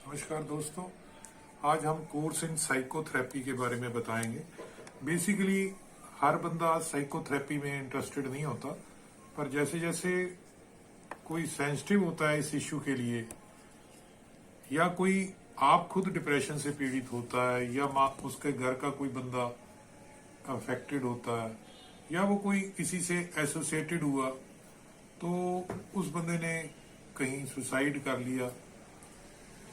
नमस्कार दोस्तों, आज हम कोर्स इन साइकोथेरेपी के बारे में बताएंगे। बेसिकली हर बंदा साइकोथेरेपी में इंटरेस्टेड नहीं होता, पर जैसे जैसे कोई सेंसिटिव होता है इस इश्यू के लिए, या कोई आप खुद डिप्रेशन से पीड़ित होता है, या उसके घर का कोई बंदा अफेक्टेड होता है, या वो कोई किसी से एसोसिएटेड हुआ तो उस बंदे ने कहीं सुसाइड कर लिया,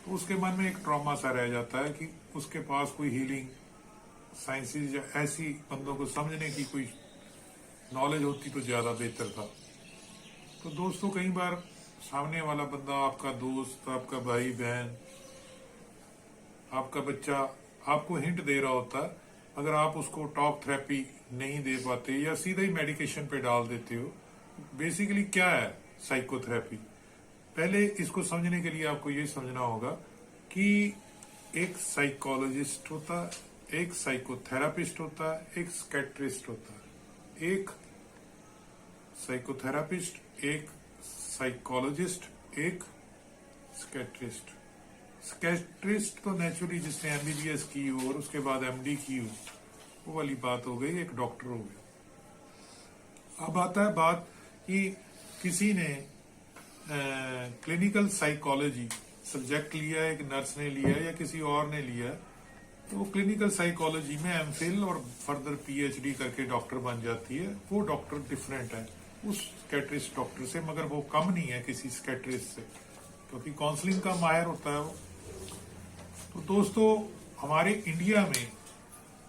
तो उसके मन में एक ट्रॉमा सा रह जाता है कि उसके पास कोई हीलिंग साइंसेज या ऐसी बंदों को समझने की कोई नॉलेज होती तो ज्यादा बेहतर था। तो दोस्तों, कई बार सामने वाला बंदा, आपका दोस्त, आपका भाई बहन, आपका बच्चा आपको हिंट दे रहा होता है। अगर आप उसको टॉक थेरेपी नहीं दे पाते या सीधा ही मेडिकेशन पे डाल देते हो। बेसिकली क्या है साइकोथेरेपी? पहले इसको समझने के लिए आपको ये समझना होगा कि एक साइकोलॉजिस्ट होता है, एक साइकोथेरापिस्ट होता है, एक स्कैट्रिस्ट होता है। एक साइकोथेरापिस्ट, एक साइकोलॉजिस्ट, एक स्कैट्रिस्ट। स्कैट्रिस्ट तो नेचुरली जिसने एमबीबीएस की हो और उसके बाद एमडी की हो, वो वाली बात हो गई, एक डॉक्टर हो गया। अब आता है बात कि किसी ने क्लिनिकल साइकोलॉजी सब्जेक्ट लिया है, एक नर्स ने लिया है या किसी और ने लिया है, तो वो क्लिनिकल साइकोलॉजी में एमफिल और फर्दर पीएचडी करके डॉक्टर बन जाती है। वो डॉक्टर डिफरेंट है उस स्कैट्रिस्ट डॉक्टर से, मगर वो कम नहीं है किसी स्कैट्रिस्ट से, क्योंकि काउंसलिंग का माहिर होता है वो। तो दोस्तों, हमारे इंडिया में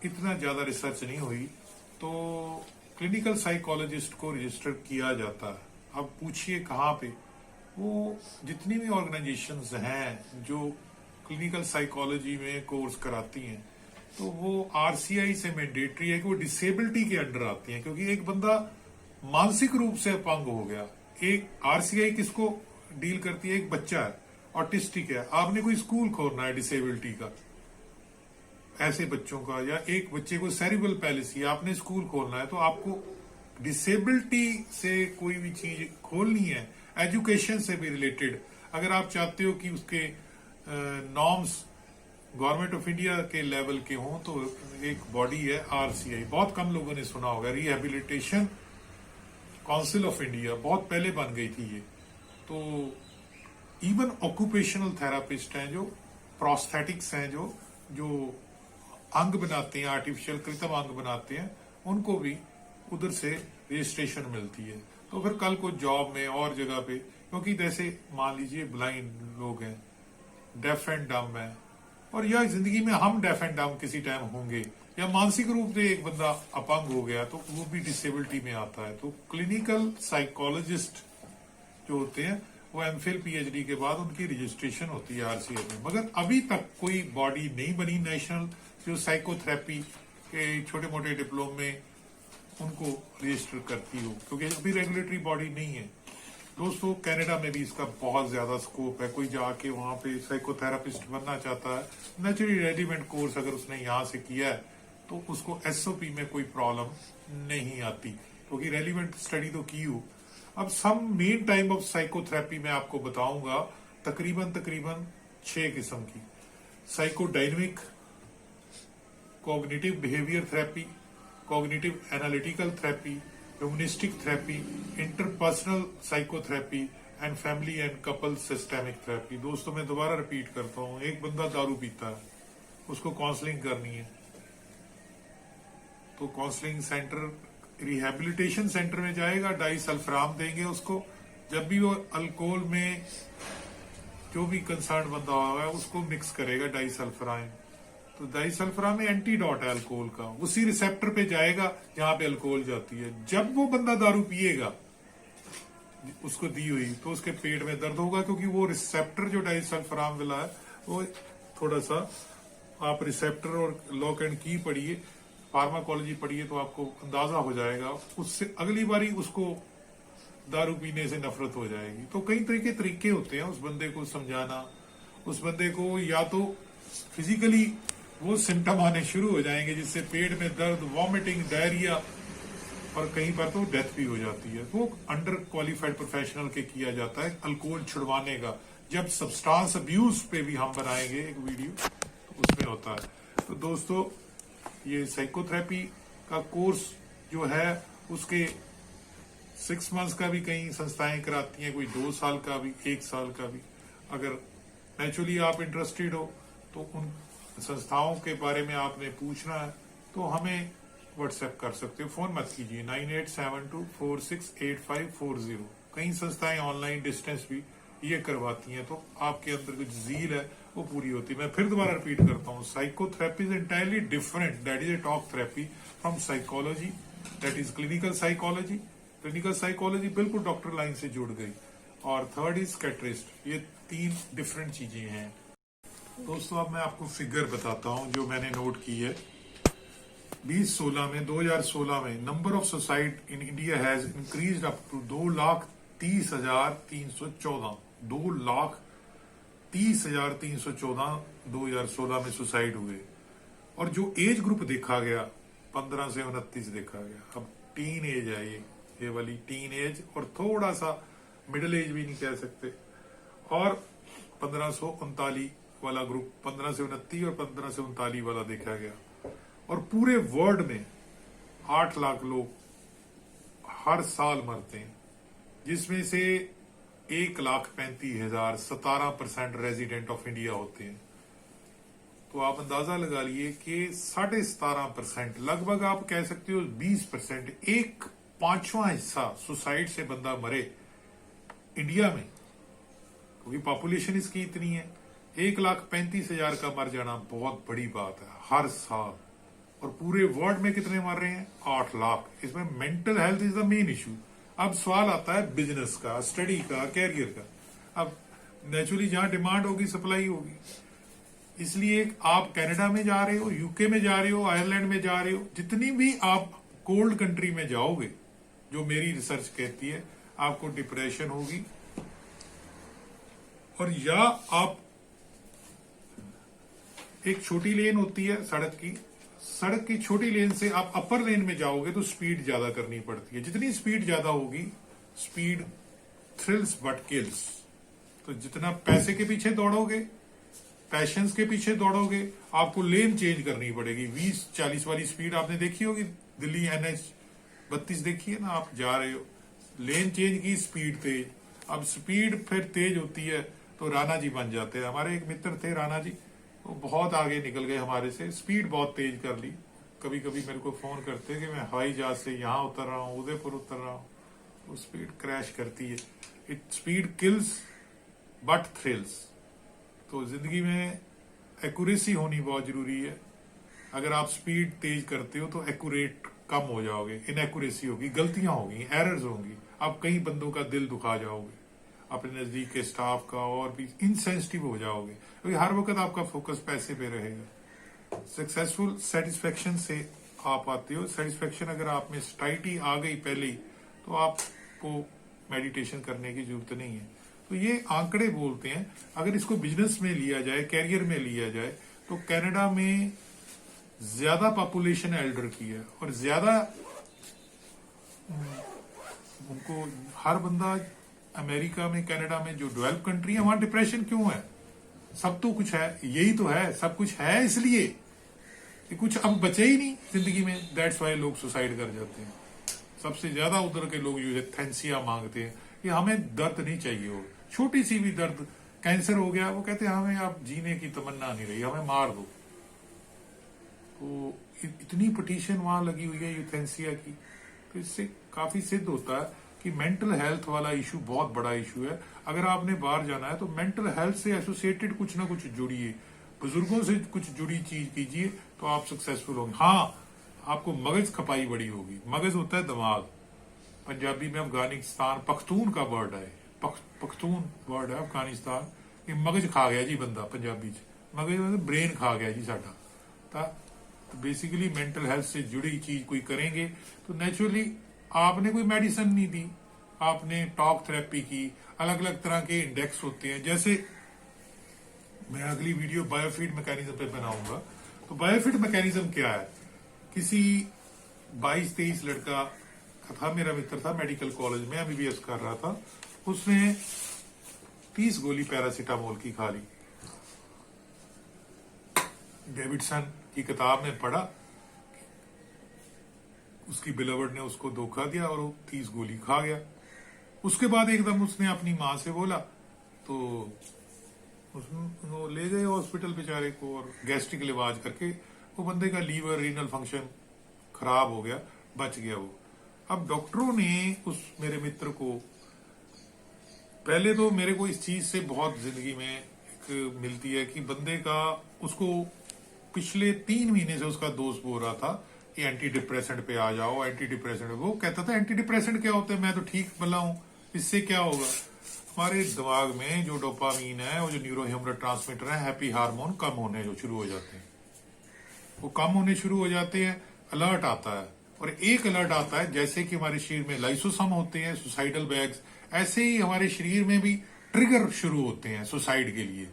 इतना ज्यादा रिसर्च नहीं हुई, तो क्लिनिकल साइकोलॉजिस्ट को रजिस्टर किया जाता है। अब पूछिए कहाँ पे? वो जितनी भी ऑर्गेनाइजेशंस हैं जो क्लिनिकल साइकोलॉजी में कोर्स कराती हैं, तो वो आरसीआई से मैंडेटरी है कि वो डिसेबिलिटी के अंडर आती हैं, क्योंकि एक बंदा मानसिक रूप से अपंग हो गया। एक आरसीआई किसको डील करती है? एक बच्चा है, ऑटिस्टिक है, आपने कोई स्कूल खोलना है डिसेबिलिटी का, ऐसे बच्चों का, या एक बच्चे को सेरिब्रल पैलिसी, आपने स्कूल खोलना है, तो आपको डिसेबिलिटी से कोई भी चीज खोलनी है, एजुकेशन से भी रिलेटेड। अगर आप चाहते हो कि उसके नॉर्म्स गवर्नमेंट ऑफ इंडिया के लेवल के हों, तो एक बॉडी है आरसीआई, बहुत कम लोगों ने सुना होगा, रिहेबिलिटेशन काउंसिल ऑफ इंडिया, बहुत पहले बन गई थी ये। तो इवन ऑक्यूपेशनल थेरापिस्ट हैं, जो प्रोस्थेटिक्स हैं, जो अंग बनाते हैं, आर्टिफिशियल कृत्रिम अंग बनाते हैं, उनको भी उधर से रजिस्ट्रेशन मिलती है। तो फिर कल को जॉब में और जगह पे, क्योंकि जैसे मान लीजिए ब्लाइंड लोग हैं, डेफ एंड डम है, और या जिंदगी में हम डेफ एंड डम किसी टाइम होंगे, या मानसिक रूप से एक बंदा अपंग हो गया, तो वो भी डिसेबिलिटी में आता है। तो क्लिनिकल साइकोलॉजिस्ट जो होते हैं, वो एमफिल पीएचडी के बाद उनकी रजिस्ट्रेशन होती है आरसीआई में। मगर अभी तक कोई बॉडी नहीं बनी नेशनल जो साइकोथेरेपी के छोटे मोटे डिप्लोमे उनको रजिस्टर करती हो, क्योंकि अभी रेगुलेटरी बॉडी नहीं है। दोस्तों, कनाडा में भी इसका बहुत ज्यादा स्कोप है। कोई जाके वहां पे साइकोथेरापिस्ट बनना चाहता है, नेचुरली रेलिवेंट कोर्स अगर उसने यहाँ से किया है, तो उसको एसओपी में कोई प्रॉब्लम नहीं आती, क्योंकि रेलिवेंट स्टडी तो की हो। अब some main type of psychotherapy मैं आपको बताऊंगा, तकरीबन 6 किस्म की। Psychodynamic, cognitive behaviour therapy, cognitive analytical therapy, humanistic therapy, interpersonal psychotherapy and family and couple systemic therapy. दोस्तों, मैं दोबारा रिपीट करता हूँ, एक बंदा दारू पीता है, उसको काउंसलिंग करनी है, तो काउंसलिंग सेंटर, रिहेबिलिटेशन सेंटर में जाएगा, डाइसल्फराम देंगे उसको। जब भी वो अल्कोहल में जो भी कंसर्न बंदा होगा उसको मिक्स करेगा डाइसल्फराम, तो डाइसल्फराम में एंटीडॉट है अल्कोहल का, उसी रिसेप्टर पे जाएगा जहां पे अल्कोहल जाती है। जब वो बंदा दारू पिएगा उसको दी हुई, तो उसके पेट में दर्द होगा, क्योंकि वो रिसेप्टर जो डाइसल्फराम वाला है, वो थोड़ा सा, आप रिसेप्टर और लॉक एंड की पढ़िए, फार्माकोलॉजी पढ़िए, तो आपको अंदाजा हो जाएगा। उससे अगली बारी उसको दारू पीने से नफरत हो जाएगी। तो कई तरह के तरीके होते हैं उस बंदे को समझाना। उस बंदे को या तो फिजिकली वो सिम्टम आने शुरू हो जाएंगे, जिससे पेट में दर्द, वॉमिटिंग, डायरिया, और कहीं पर तो डेथ भी हो जाती है। वो अंडर क्वालिफाइड प्रोफेशनल के किया जाता है अल्कोहल छुड़वाने का, जब सब्सटेंस अब्यूज पे भी हम बनाएंगे एक वीडियो, तो उसमें होता है। तो दोस्तों, ये साइकोथेरेपी का कोर्स जो है उसके 6 मंथ्स का भी कई संस्थाएं कराती हैं, कोई 2 साल का भी, 1 साल का भी। अगर नेचुरली आप इंटरेस्टेड हो तो उन संस्थाओं के बारे में आपने पूछना है तो हमें व्हाट्सएप कर सकते हो, फोन मत कीजिए। 9872468540। कई संस्थाएं ऑनलाइन डिस्टेंस भी ये करवाती हैं, तो आपके अंदर कुछ जील है वो पूरी होती है। मैं फिर दोबारा रिपीट करता हूँ, psychotherapy is entirely different, that is a talk therapy from psychology, that is clinical psychology. Clinical psychology बिल्कुल डॉक्टर लाइन से जुड़ गई। और थर्ड इज कैटरिस्ट। ये 3 डिफरेंट चीजें हैं। दोस्तों, अब मैं आपको फिगर बताता हूं जो मैंने नोट की है। 2016 में number of suicide in India has increased up to 2,30,314। 2,30,314 2016 में सुसाइड हुए। और जो एज ग्रुप देखा गया 15 से 29 देखा गया। अब टीन एज है ये वाली टीन एज, और थोड़ा सा मिडिल एज भी नहीं कह सकते। और 15 से 39 वाला ग्रुप, 15 से 29 और 15 से 39 वाला देखा गया। और पूरे वर्ल्ड में 8 लाख लोग हर साल मरते हैं, जिसमें से 1,35,000 17% रेजिडेंट ऑफ इंडिया होते हैं। तो आप अंदाजा लगा लिए कि 17.5%, लगभग आप कह सकते हो 20%, 1/5वां हिस्सा सुसाइड से बंदा मरे इंडिया में, क्योंकि पॉपुलेशन इसकी इतनी है। 1,35,000 का मर जाना बहुत बड़ी बात है हर साल। और पूरे वर्ल्ड में कितने मर रहे हैं? 8 लाख। इसमें mental health is the main issue. अब सवाल आता है बिजनेस का, स्टडी का, कैरियर का। अब नेचुरली जहां डिमांड होगी सप्लाई होगी। इसलिए आप कनाडा में जा रहे हो, यूके में जा रहे हो, आयरलैंड में जा रहे हो, जितनी भी आप कोल्ड कंट्री में जाओगे, जो मेरी रिसर्च कहती है, आपको डिप्रेशन होगी। और या आप एक छोटी लेन होती है सड़क की छोटी लेन से आप अपर लेन में जाओगे तो स्पीड ज्यादा करनी पड़ती है। जितनी स्पीड ज्यादा होगी, स्पीड थ्रिल्स बट किल्स। तो जितना पैसे के पीछे दौड़ोगे, पैशंस के पीछे दौड़ोगे, आपको लेन चेंज करनी पड़ेगी। 20-40 वाली स्पीड आपने देखी होगी, दिल्ली NH-32 देखी है ना, आप जा रहे हो, लेन चेंज की, स्पीड तेज। अब स्पीड फिर तेज होती है तो राणा जी बन जाते हैं। हमारे एक मित्र थे राणा जी, वो बहुत आगे निकल गए हमारे से, स्पीड बहुत तेज कर ली। कभी कभी मेरे को फोन करते हैं कि मैं हवाई जहाज से यहाँ उतर रहा हूँ, उदयपुर उतर रहा हूँ, तो स्पीड क्रैश करती है। Speed kills but thrills. तो जिंदगी में एक्यूरेसी होनी बहुत जरूरी है। अगर आप स्पीड तेज करते हो तो एक्यूरेट कम हो जाओगे, इनएक्यूरेसी होगी, गलतियां होगी, एरर्स होंगी, आप कई बंदों का दिल दुखा जाओगे, अपने नजदीक के स्टाफ का, और भी इनसेंसिटिव हो जाओगे, क्योंकि हर वक्त आपका फोकस पैसे पे रहेगा। सक्सेसफुल सेटिस्फेक्शन से आप आते हो। सेटिस्फेक्शन अगर आप में स्टाइटी आ गई पहले ही, तो आपको मेडिटेशन करने की जरूरत नहीं है। तो ये आंकड़े बोलते हैं। अगर इसको बिजनेस में लिया जाए, कैरियर में लिया जाए, तो कनाडा में ज्यादा पॉपुलेशन एल्डर की है, और ज्यादा उनको हर बंदा अमेरिका में, कनाडा में, जो डेवलप कंट्री है, वहां डिप्रेशन क्यों है? सब तो कुछ है, यही तो है, सब कुछ है इसलिए कि कुछ अब बचे ही नहीं जिंदगी में। दैट्स वाई लोग सुसाइड कर जाते हैं। सबसे ज्यादा उधर के लोग यूथेनेसिया मांगते हैं कि हमें दर्द नहीं चाहिए हो, छोटी सी भी दर्द, कैंसर हो गया, वो कहते हैं हमें अब जीने की तमन्ना नहीं रही, हमें मार दो। तो इतनी पिटीशन वहां लगी हुई है यूथेनेसिया की। तो इससे काफी सिद्ध होता है कि मेंटल हेल्थ वाला इशू बहुत बड़ा इशू है। अगर आपने बाहर जाना है तो मेंटल हेल्थ से एसोसिएटेड कुछ ना कुछ जुड़िए, बुजुर्गों से कुछ जुड़ी चीज कीजिए, तो आप सक्सेसफुल होंगे। हाँ, आपको मगज खपाई बड़ी होगी। मगज होता है दिमाग, पंजाबी में अफगानिस्तान, पख्तून का वर्ड है, पख्तून वर्ड है अफगानिस्तान। ये मगज खा गया जी बंदा, पंजाबी च मगज मतलब ब्रेन खा गया जी साडा। तो बेसिकली मेंटल हेल्थ से जुड़ी चीज कोई करेंगे तो नेचुरली आपने कोई मेडिसिन नहीं दी, आपने टॉक थेरेपी की, अलग अलग तरह के इंडेक्स होते हैं। जैसे मैं अगली वीडियो बायोफीड मैकेनिज्म पे बनाऊंगा। तो बायोफीड मैकेनिज्म क्या है? किसी 22-23 लड़का था, मेरा मित्र था, मेडिकल कॉलेज में MBBS कर रहा था। उसने 30 गोली पैरासीटामोल की खा ली। डेविडसन की किताब में पढ़ा, उसकी बिलवर्ड ने उसको धोखा दिया और वो 30 गोली खा गया। उसके बाद एकदम उसने अपनी माँ से बोला, तो उसने ले गए हॉस्पिटल बेचारे को, और गैस्ट्रिक इलाज करके वो बंदे का लीवर रीनल फंक्शन खराब हो गया, बच गया वो। अब डॉक्टरों ने उस मेरे मित्र को, पहले तो मेरे को इस चीज से बहुत जिंदगी में एक मिलती है कि बंदे का, उसको पिछले 3 महीने से उसका दोस्त बोल रहा था कि एंटी डिप्रेसेंट पे आ जाओ, एंटी डिप्रेसेंट। वो कहता था एंटी डिप्रेसेंट क्या होते हैं, मैं तो ठीक भला हूं, इससे क्या होगा। हमारे दिमाग में जो डोपामीन है, वो जो न्यूरोह्यूमरल ट्रांसमीटर है, हैप्पी हार्मोन कम होने जो शुरू हो जाते हैं, वो कम होने शुरू हो जाते हैं, अलर्ट आता है। और एक अलर्ट आता है, जैसे कि हमारे शरीर में लाइसोसोम होते हैं, सुसाइडल बैग्स, ऐसे ही हमारे शरीर में भी ट्रिगर शुरू होते हैं सुसाइड के लिए,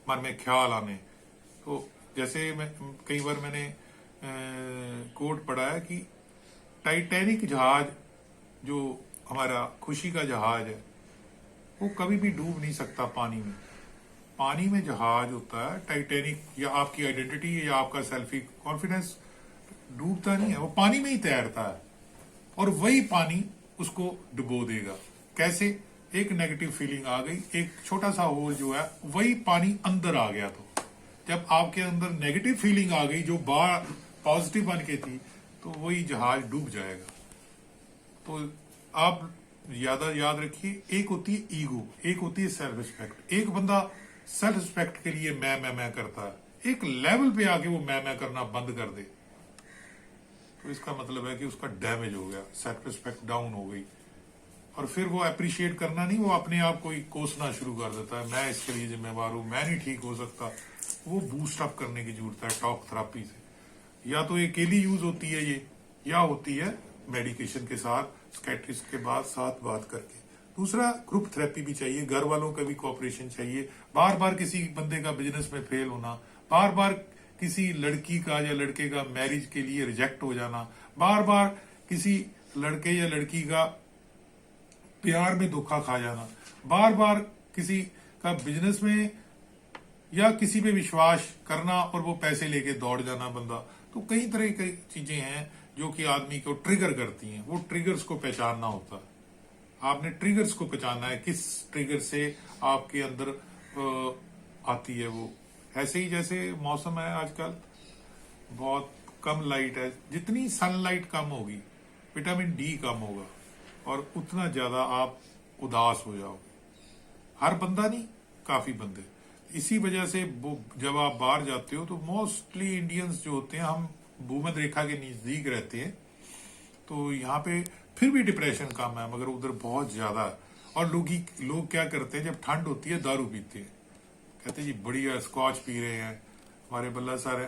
मन में ख्याल आने। तो जैसे कई बार मैंने कोट पढ़ा है कि टाइटैनिक जहाज, जो हमारा खुशी का जहाज है, वो कभी भी डूब नहीं सकता पानी में। पानी में जहाज होता है टाइटैनिक, या आपकी आइडेंटिटी या आपका सेल्फी कॉन्फिडेंस डूबता नहीं है, वो पानी में ही तैरता है, और वही पानी उसको डुबो देगा। कैसे? एक नेगेटिव फीलिंग आ गई, एक छोटा सा होल जो है, वही पानी अंदर आ गया। तो जब आपके अंदर नेगेटिव फीलिंग आ गई जो बाहर पॉजिटिव बन के थी, तो वही जहाज डूब जाएगा। तो आप याद रखिए, एक होती है ईगो, एक होती है सेल्फ रिस्पेक्ट। एक बंदा सेल्फ रिस्पेक्ट के लिए मैं करता है, एक लेवल पे आके वो मैं करना बंद कर दे, तो इसका मतलब है कि उसका डैमेज हो गया, सेल्फ रिस्पेक्ट डाउन हो गई। और फिर वो अप्रिशिएट करना नहीं, वो अपने आप को ही कोसना शुरू कर देता है, मैं इसके लिए जिम्मेवार हूं, मैं नहीं ठीक हो सकता। वो बूस्ट अप करने की जरूरत है टॉक थेरेपी से। या तो अकेली यूज होती है ये, या होती है मेडिकेशन के साथ, साइकियाट्रिस्ट के बाद साथ बात करके। दूसरा, ग्रुप थेरेपी भी चाहिए, घर वालों का भी कोऑपरेशन चाहिए। बार बार किसी बंदे का बिजनेस में फेल होना, बार बार किसी लड़की का या लड़के का मैरिज के लिए रिजेक्ट हो जाना, बार बार किसी लड़के या लड़की का प्यार में धोखा खा जाना, बार बार किसी का बिजनेस में या किसी पे विश्वास करना और वो पैसे लेके दौड़ जाना बंदा। तो कई तरह की चीजें हैं जो कि आदमी को ट्रिगर करती हैं। वो ट्रिगर्स को पहचानना होता है, आपने ट्रिगर्स को पहचानना है, किस ट्रिगर से आपके अंदर आती है वो। ऐसे ही जैसे मौसम है आजकल, बहुत कम लाइट है, जितनी सनलाइट कम होगी विटामिन डी कम होगा, और उतना ज्यादा आप उदास हो जाओगे। हर बंदा नहीं, काफी बंदे। इसी वजह से जब आप बाहर जाते हो तो मोस्टली इंडियंस जो होते हैं, हम भूमध्य रेखा के नजदीक रहते हैं, तो यहाँ पे फिर भी डिप्रेशन कम है, मगर उधर बहुत ज्यादा है। और लोग क्या करते हैं, जब ठंड होती है दारू पीते हैं, कहते हैं जी बढ़िया स्कॉच पी रहे हैं। हमारे बल्ला सर है,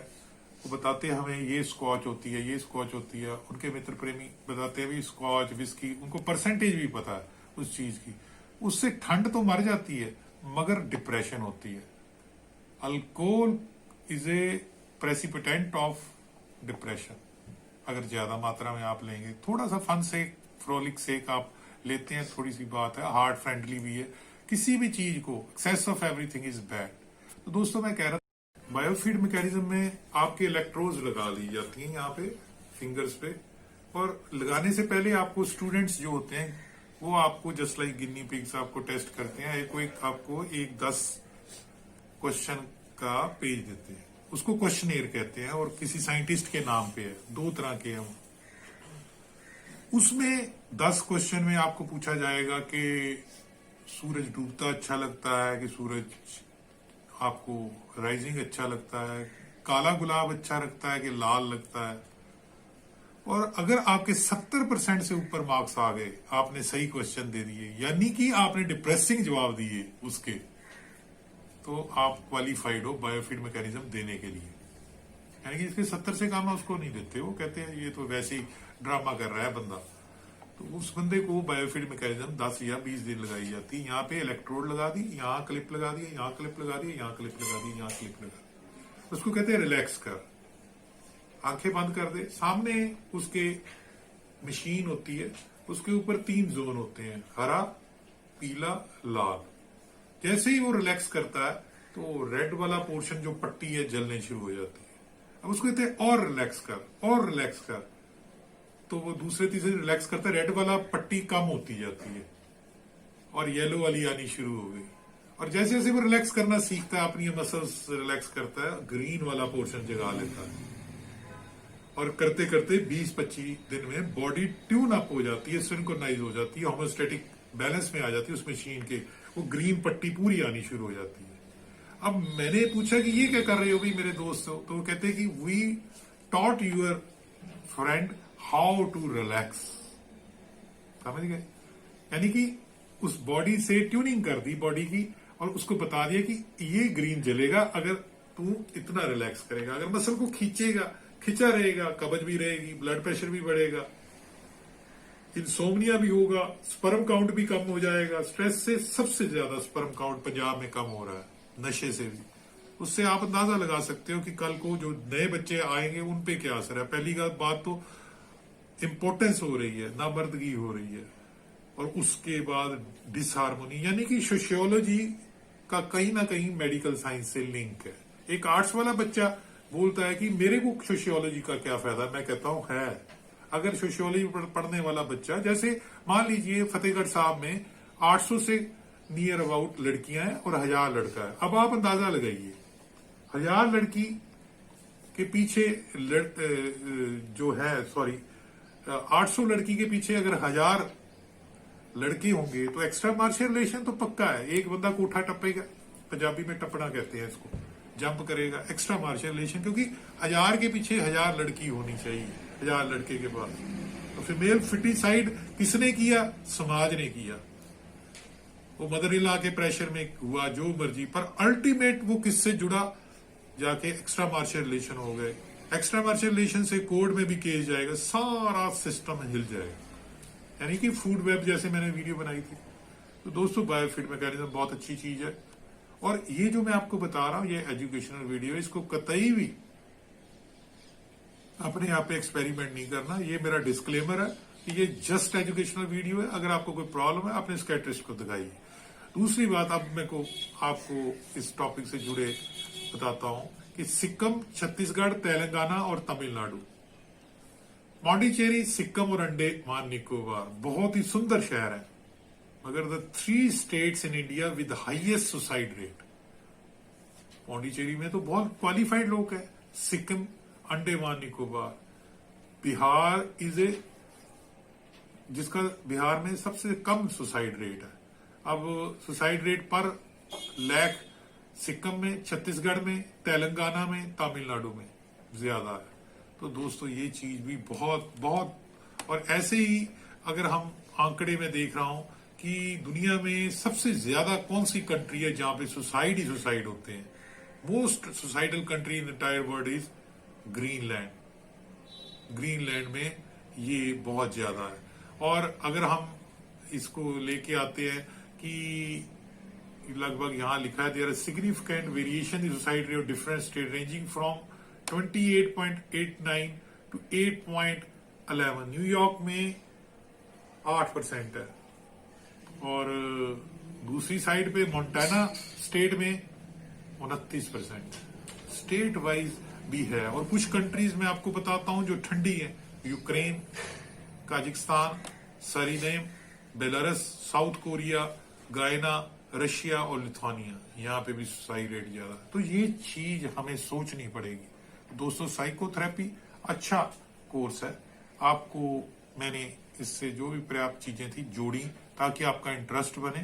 वो बताते हैं हमें ये स्कॉच होती है, ये स्कॉच होती है। उनके मित्र प्रेमी बताते हैं भी स्कॉच विस्की, उनको परसेंटेज भी पता है उस चीज की। उससे ठंड तो मर जाती है, मगर डिप्रेशन होती है। Alcohol is a precipitant of depression. अगर ज्यादा मात्रा में आप लेंगे, थोड़ा सा फन से, फ्रोलिक से आप लेते हैं, थोड़ी सी बात है, हार्ट फ्रेंडली भी है। किसी भी चीज को excess of everything is bad. तो दोस्तों मैं कह रहा था, बायोफीड मैकेनिज्म में आपके इलेक्ट्रोड्स लगा ली जाती हैं यहाँ पे फिंगर्स पे, और लगाने से पहले आपको स्टूडेंट्स जो होते हैं वो आपको जस्ट लाइक गिनी पिग्स आपको टेस्ट करते हैं। आपको एक 10 क्वेश्चन का पेज देते हैं, उसको क्वेश्चनेयर कहते हैं, और किसी साइंटिस्ट के नाम पे है, 2 तरह के हैं। उसमें 10 क्वेश्चन में आपको पूछा जाएगा कि सूरज डूबता अच्छा लगता है कि सूरज आपको राइजिंग अच्छा लगता है, काला गुलाब अच्छा लगता है कि लाल लगता है। और अगर आपके 70% से ऊपर मार्क्स आ गए, आपने सही क्वेश्चन दे दिए, यानी कि आपने डिप्रेसिंग जवाब दिए उसके, तो आप क्वालिफाइड हो बायोफीड मैकेनिज्म देने के लिए। यानी कि इसके 70 से कम उसको नहीं देते, वो कहते हैं ये तो वैसे ही ड्रामा कर रहा है बंदा। तो उस बंदे को बायोफीड मैकेनिज्म 10 या 20 दिन लगाई जाती है। यहाँ पे इलेक्ट्रोड लगा दी, यहाँ क्लिप लगा दी, यहाँ क्लिप लगा दी, यहाँ क्लिप लगा दी, यहाँ क्लिप लगा दी। उसको कहते हैं रिलैक्स कर, आंखें बंद कर दे। सामने उसके मशीन होती है, उसके ऊपर 3 जोन होते हैं, हरा, पीला, लाल। जैसे ही वो रिलैक्स करता है तो रेड वाला पोर्शन जो पट्टी है जलने शुरू हो जाती है। अब उसको कहते हैं और रिलैक्स कर और रिलैक्स कर, तो वो दूसरे तीसरे रिलैक्स करता है, रेड वाला पट्टी कम होती जाती है और येलो वाली आनी शुरू हो गई। और जैसे जैसे वो रिलैक्स करना सीखता है, अपनी मसल्स रिलैक्स करता है, ग्रीन वाला पोर्शन जगा लेता है और करते करते 20-25 दिन में बॉडी ट्यून अप हो जाती है, सिंक्रोनाइज हो जाती है, होमोस्टैटिक बैलेंस में आ जाती है उस मशीन के, वो ग्रीन पट्टी पूरी आनी शुरू हो जाती है। अब मैंने पूछा कि ये क्या कर रहे हो भाई मेरे दोस्त हो, तो वो कहते हैं कि we taught your friend how to relax. समझ गए? यानी कि उस बॉडी से ट्यूनिंग कर दी बॉडी की और उसको बता दिया कि ये ग्रीन जलेगा अगर तू इतना रिलैक्स करेगा, अगर मसल को खींचेगा, खिंचा रहेगा, कब्ज भी रहेगी, ब्लड प्रेशर भी बढ़ेगा, इंसोम्निया भी होगा, स्पर्म काउंट भी कम हो जाएगा। स्ट्रेस से सबसे ज्यादा स्पर्म काउंट पंजाब में कम हो रहा है, नशे से भी। उससे आप अंदाजा लगा सकते हो कि कल को जो नए बच्चे आएंगे उन पे क्या असर है। पहली बात तो इंपोर्टेंस हो रही है, नामर्दगी हो रही है, और उसके बाद डिसहार्मोनी, यानी कि सोशियोलॉजी का कहीं ना कहीं मेडिकल साइंस से लिंक है। एक आर्ट्स वाला बच्चा बोलता है कि मेरे को सोशियोलॉजी का क्या फायदा, मैं कहता हूं है। अगर सोशियोलॉजी पढ़ने वाला बच्चा, जैसे मान लीजिए फतेहगढ़ साहब में 800 से नियर अबाउट लड़कियां हैं और 1000 लड़का है। अब आप अंदाजा लगाइए, 1000 लड़की के पीछे जो है, सॉरी 800 लड़की के पीछे अगर 1000 लड़के होंगे तो एक्स्ट्रा मार्शियल रिलेशन तो पक्का है। एक बंदा कोठा टपेगा, पंजाबी में टपना कहते हैं इसको, जंप करेगा, एक्स्ट्रा मार्शियल रिलेशन, क्योंकि 1000 के पीछे 1000 लड़की होनी चाहिए 1000 लड़के के पास। तो फीमेल फिटिसाइड किसने किया? समाज ने किया। वो मदर इन लॉ के प्रेशर में हुआ, जो मर्जी, पर अल्टीमेट वो किससे जुड़ा? जाके एक्स्ट्रा मार्शियल रिलेशन हो गए। एक्स्ट्रा मार्शियल रिलेशन से कोर्ट में भी केस जाएगा, सारा सिस्टम हिल जाएगा। यानी कि फूड वेब जैसे मैंने वीडियो बनाई थी। तो दोस्तों बायोफिट मैकेनिज्म बहुत अच्छी चीज है, और ये जो मैं आपको बता रहा हूं ये एजुकेशनल वीडियो है, इसको कतई भी अपने आप पे एक्सपेरिमेंट नहीं करना। ये मेरा डिस्क्लेमर है कि ये जस्ट एजुकेशनल वीडियो है। अगर आपको कोई प्रॉब्लम है अपने स्केट्रिस्ट को दिखाइए। दूसरी बात, अब मैं को आपको इस टॉपिक से जुड़े बताता हूं कि सिक्किम, छत्तीसगढ़, तेलंगाना और तमिलनाडु, पौंडीचेरी, सिक्किम और अंडमान निकोबार बहुत ही सुंदर शहर है, मगर the 3 states in India with highest suicide rate. Pondicherry में तो बहुत क्वालिफाइड लोग हैं, सिक्किम, अंडमान निकोबार, बिहार जिसका बिहार में सबसे कम सुसाइड रेट है। अब सुसाइड रेट पर लाख सिक्किम में, छत्तीसगढ़ में, तेलंगाना में, तमिलनाडु में ज्यादा है। तो दोस्तों ये चीज भी बहुत बहुत, और ऐसे ही अगर हम आंकड़े में देख रहा हूं कि दुनिया में सबसे ज्यादा कौन सी कंट्री है जहां पे सुसाइड ही सुसाइड होते हैं, most suicidal country in entire world is Greenland. Greenland में ये बहुत ज्यादा है। और अगर हम इसको लेके आते हैं कि लगभग यहां लिखा है there are significant variation in suicide rate of different state ranging from 28.89 to 8.11। New York में 8% है, और दूसरी साइड पे मोंटाना स्टेट में 29%। स्टेट वाइज भी है। और कुछ कंट्रीज में आपको बताता हूं जो ठंडी है, Ukraine, Kazakhstan, Suriname, Belarus, south Korea, गायना, रशिया और लिथुआनिया, यहाँ पे भी सुसाइड रेट ज्यादा। तो ये चीज हमें सोचनी पड़ेगी। दोस्तों साइकोथेरेपी अच्छा कोर्स है, आपको मैंने इससे जो भी पर्याप्त चीजें थी जोड़ी ताकि आपका इंटरेस्ट बने।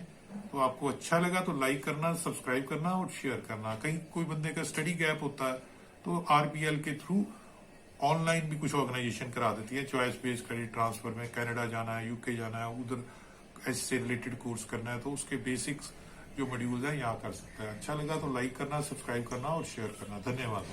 तो आपको अच्छा लगा तो लाइक करना, सब्सक्राइब करना और शेयर करना। कहीं कोई बंदे का स्टडी गैप होता है तो आरपीएल के थ्रू ऑनलाइन भी कुछ ऑर्गेनाइजेशन करा देती है, चॉइस बेस्ड क्रेडिट ट्रांसफर में कनाडा जाना है, यूके जाना है, उधर ऐसे रिलेटेड कोर्स करना है तो उसके बेसिक्स जो मॉड्यूल्स है यहाँ कर सकता है। अच्छा लगा तो लाइक करना, सब्सक्राइब करना और शेयर करना। धन्यवाद।